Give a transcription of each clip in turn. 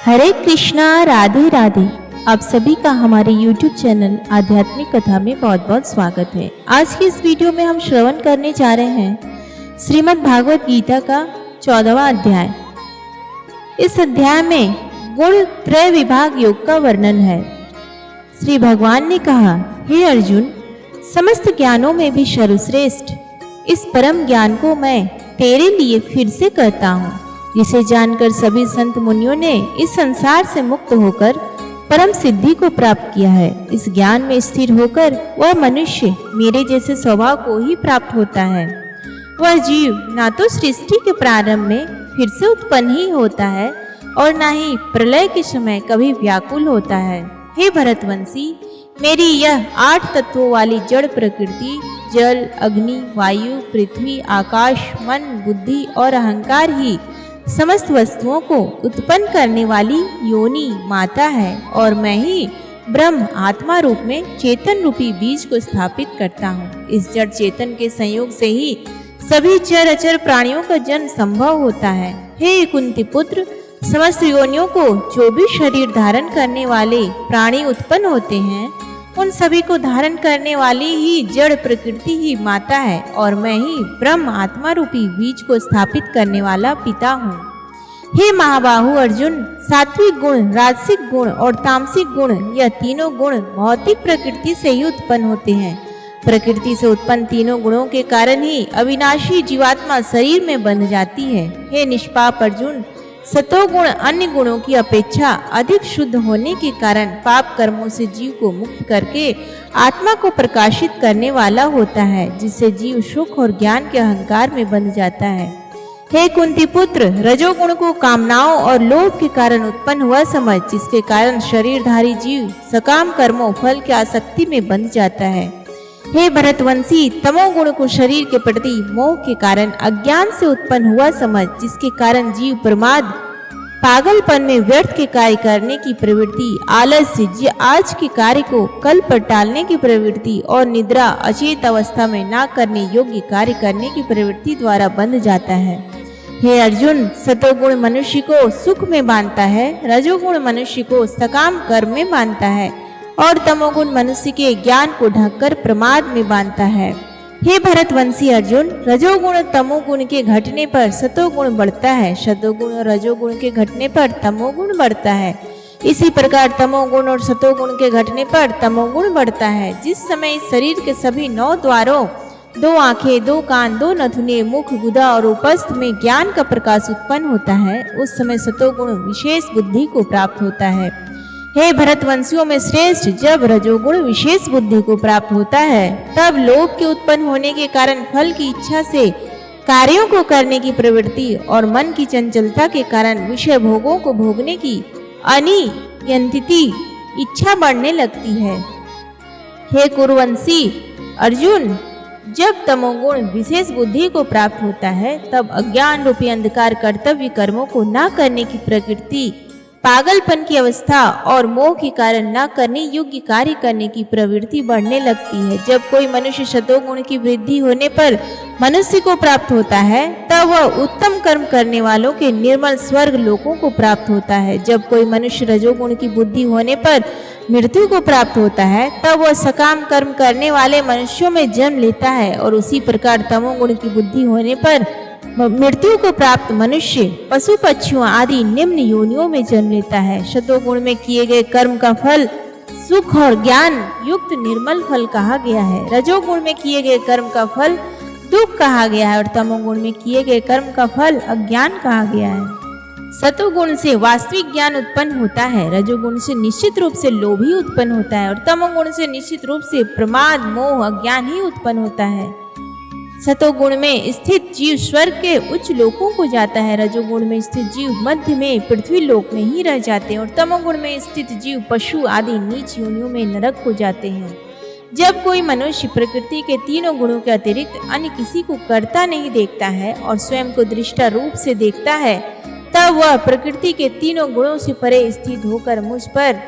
हरे कृष्णा, राधे राधे। आप सभी का हमारे YouTube चैनल आध्यात्मिक कथा में बहुत बहुत स्वागत है। आज की इस वीडियो में हम श्रवण करने जा रहे हैं श्रीमद् भागवत गीता का 14वां अध्याय। इस अध्याय में गुण त्रय विभाग योग का वर्णन है। श्री भगवान ने कहा, हे अर्जुन, समस्त ज्ञानों में भी सर्वश्रेष्ठ इस परम ज्ञान को मैं तेरे लिए फिर से कहता हूँ, जिसे जानकर सभी संत मुनियों ने इस संसार से मुक्त होकर परम सिद्धि को प्राप्त किया है। इस ज्ञान में स्थिर होकर वह मनुष्य मेरे जैसे स्वभाव को ही प्राप्त होता है। वह जीव ना तो सृष्टि के प्रारंभ में फिर से उत्पन्न ही होता है और ना ही प्रलय के समय कभी व्याकुल होता है। हे भरतवंशी, मेरी यह 8 तत्वों वाली जड़ प्रकृति, जल, अग्नि, वायु, पृथ्वी, आकाश, मन, बुद्धि और अहंकार ही समस्त वस्तुओं को उत्पन्न करने वाली योनि माता है और मैं ही ब्रह्म आत्मा रूप में चेतन रूपी बीज को स्थापित करता हूँ। इस जड़ चेतन के संयोग से ही सभी चर अचर प्राणियों का जन्म संभव होता है। हे कुंती पुत्र, समस्त योनियों को जो भी शरीर धारण करने वाले प्राणी उत्पन्न होते हैं, उन सभी को धारण करने वाली ही जड़ प्रकृति ही माता है और मैं ही ब्रह्म आत्मा रूपी बीज को स्थापित करने वाला पिता हूँ। हे महाबाहु अर्जुन, सात्विक गुण, राजसिक गुण और तामसिक गुण, यह तीनों गुण भौतिक प्रकृति से ही उत्पन्न होते हैं। प्रकृति से उत्पन्न तीनों गुणों के कारण ही अविनाशी जीवात्मा शरीर में बंध जाती है। हे निष्पाप अर्जुन, सतोगुण अन्य गुणों की अपेक्षा अधिक शुद्ध होने के कारण पाप कर्मों से जीव को मुक्त करके आत्मा को प्रकाशित करने वाला होता है, जिससे जीव सुख और ज्ञान के अहंकार में बंध जाता है। हे कुंती पुत्र, रजोगुण को कामनाओं और लोभ के कारण उत्पन्न हुआ समझ, जिसके कारण शरीरधारी जीव सकाम कर्मों फल की आसक्ति में बंध जाता है। हे भरतवंशी, तमोगुण को शरीर के प्रति मोह के कारण अज्ञान से उत्पन्न हुआ समझ, जिसके कारण जीव प्रमाद, पागलपन में व्यर्थ के कार्य करने की प्रवृत्ति, आलस्य, आज के कार्य को कल पर टालने की प्रवृत्ति और निद्रा, अचेत अवस्था में ना करने योग्य कार्य करने की प्रवृत्ति द्वारा बंध जाता है। हे अर्जुन, सतोगुण मनुष्य को सुख में बांधता है, रजोगुण मनुष्य को सकाम कर्म में बांधता है और तमोगुण मनुष्य के ज्ञान को ढककर प्रमाद में बांधता है। हे भरतवंशी अर्जुन, रजोगुण तमोगुण के घटने पर सतोगुण बढ़ता है, सतोगुण और रजोगुण के घटने पर तमोगुण बढ़ता है। इसी प्रकार तमोगुण और सतोगुण के घटने पर तमोगुण बढ़ता है। जिस समय इस शरीर के सभी 9 द्वारों, 2 आंखें, 2 कान, 2 नथुने, मुख, गुदा और उपस्थ में ज्ञान का प्रकाश उत्पन्न होता है, उस समय सतोगुण विशेष बुद्धि को प्राप्त होता है। हे भरतवंशियों में श्रेष्ठ, जब रजोगुण विशेष बुद्धि को प्राप्त होता है, तब लोभ के उत्पन्न होने के कारण फल की इच्छा से कार्यों को करने की प्रवृत्ति और मन की चंचलता के कारण विषय भोगों को भोगने की अनियंत्रित इच्छा बढ़ने लगती है। हे कुरुवंशी अर्जुन, जब तमोगुण विशेष बुद्धि को प्राप्त होता है, तब अज्ञान रूपी अंधकार कर्तव्य कर्मों को न करने की प्रकृति, पागलपन की अवस्था और मोह के कारण न करने योग्य कार्य करने की प्रवृत्ति बढ़ने लगती है। जब कोई मनुष्य सतोगुण की वृद्धि होने पर मनुष्य को प्राप्त होता है, तब वह उत्तम कर्म करने वालों के निर्मल स्वर्ग लोकों को प्राप्त होता है। जब कोई मनुष्य रजोगुण की बुद्धि होने पर मृत्यु को प्राप्त होता है, तब वह सकाम कर्म करने वाले मनुष्यों में जन्म लेता है और उसी प्रकार तमोगुण की बुद्धि होने पर मृत्यु को प्राप्त मनुष्य पशु पक्षियों आदि निम्न योनियों में जन्म लेता है। सतोगुण में किए गए कर्म का फल सुख और ज्ञान युक्त निर्मल फल कहा गया है। रजोगुण में किए गए कर्म का फल दुख कहा गया है और तमोगुण में किए गए कर्म का फल अज्ञान कहा गया है। सतोगुण से वास्तविक ज्ञान उत्पन्न होता है, रजोगुण से निश्चित रूप से लोभ ही उत्पन्न होता है और तमोगुण से निश्चित रूप से प्रमाद, मोह, अज्ञान ही उत्पन्न होता है। सतोगुण में स्थित जीव स्वर्ग के उच्च लोकों को जाता है, रजोगुण में स्थित जीव मध्य में पृथ्वी लोक में ही रह जाते हैं और तमोगुण में स्थित जीव पशु आदि नीच योनियों में नरक को जाते हैं। जब कोई मनुष्य प्रकृति के तीनों गुणों के अतिरिक्त अन्य किसी को करता नहीं देखता है और स्वयं को दृष्टा रूप से देखता है, तब वह प्रकृति के तीनों गुणों से परे स्थित होकर मुझ पर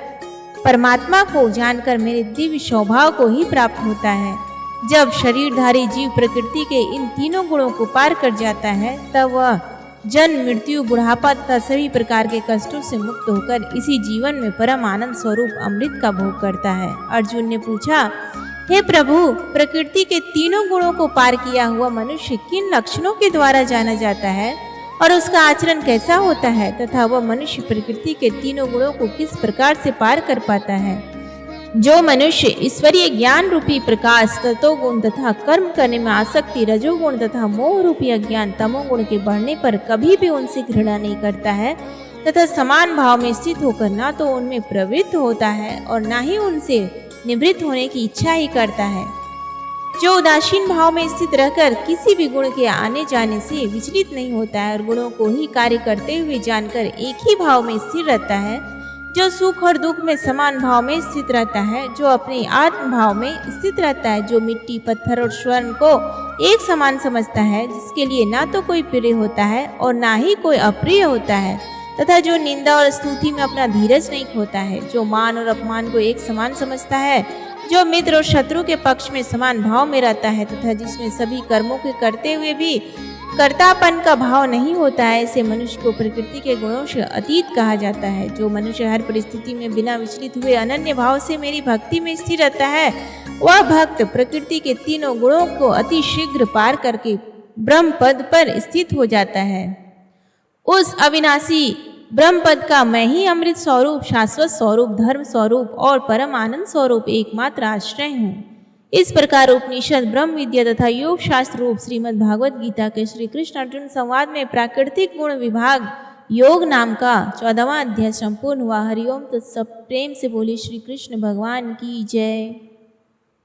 परमात्मा को जानकर मेरे दिव्य स्वभाव को ही प्राप्त होता है। जब शरीरधारी जीव प्रकृति के इन तीनों गुणों को पार कर जाता है, तब वह जन्म, मृत्यु, बुढ़ापा तथा सभी प्रकार के कष्टों से मुक्त होकर इसी जीवन में परम आनंद स्वरूप अमृत का भोग करता है। अर्जुन ने पूछा, हे प्रभु, प्रकृति के तीनों गुणों को पार किया हुआ मनुष्य किन लक्षणों के द्वारा जाना जाता है और उसका आचरण कैसा होता है तथा वह मनुष्य प्रकृति के तीनों गुणों को किस प्रकार से पार कर पाता है? जो मनुष्य ईश्वरीय ज्ञान रूपी प्रकाश सतोगुण तथा कर्म करने में आसक्ति रजोगुण तथा मोह रूपी अज्ञान तमोगुण के बढ़ने पर कभी भी उनसे घृणा नहीं करता है तथा समान भाव में स्थित होकर ना तो उनमें प्रवृत्त होता है और ना ही उनसे निवृत्त होने की इच्छा ही करता है, जो उदासीन भाव में स्थित रहकर किसी भी गुण के आने जाने से विचलित नहीं होता है और गुणों को ही कार्य करते हुए जानकर एक ही भाव में स्थिर रहता है, जो सुख और दुख में समान भाव में स्थित रहता है, जो अपने आत्म भाव में स्थित रहता है, जो मिट्टी, पत्थर और स्वर्ण को एक समान समझता है, जिसके लिए ना तो कोई प्रिय होता है और ना ही कोई अप्रिय होता है, तथा जो निंदा और स्तुति में अपना धीरज नहीं खोता है, जो मान और अपमान को एक समान समझता है, जो मित्र और शत्रु के पक्ष में समान भाव में रहता है तथा जिसमें सभी कर्मों के करते हुए भी कर्तापन का भाव नहीं होता है, ऐसे मनुष्य को प्रकृति के गुणों से अतीत कहा जाता है। जो मनुष्य हर परिस्थिति में बिना विचलित हुए अनन्य भाव से मेरी भक्ति में स्थिर रहता है, वह भक्त प्रकृति के तीनों गुणों को अति शीघ्र पार करके ब्रह्म पद पर स्थित हो जाता है। उस अविनाशी ब्रह्म पद का मैं ही अमृत स्वरूप, शाश्वत स्वरूप, धर्म स्वरूप और परम आनंद स्वरूप एकमात्र आश्रय हूँ। इस प्रकार उपनिषद, ब्रह्म विद्या तथा योग शास्त्र रूप श्रीमद् भागवत गीता के श्री कृष्ण अर्जुन संवाद में प्राकृतिक गुण विभाग योग नाम का 14वां अध्याय संपूर्ण हुआ। हरिओम तत्सत। प्रेम से बोले श्री कृष्ण भगवान की जय।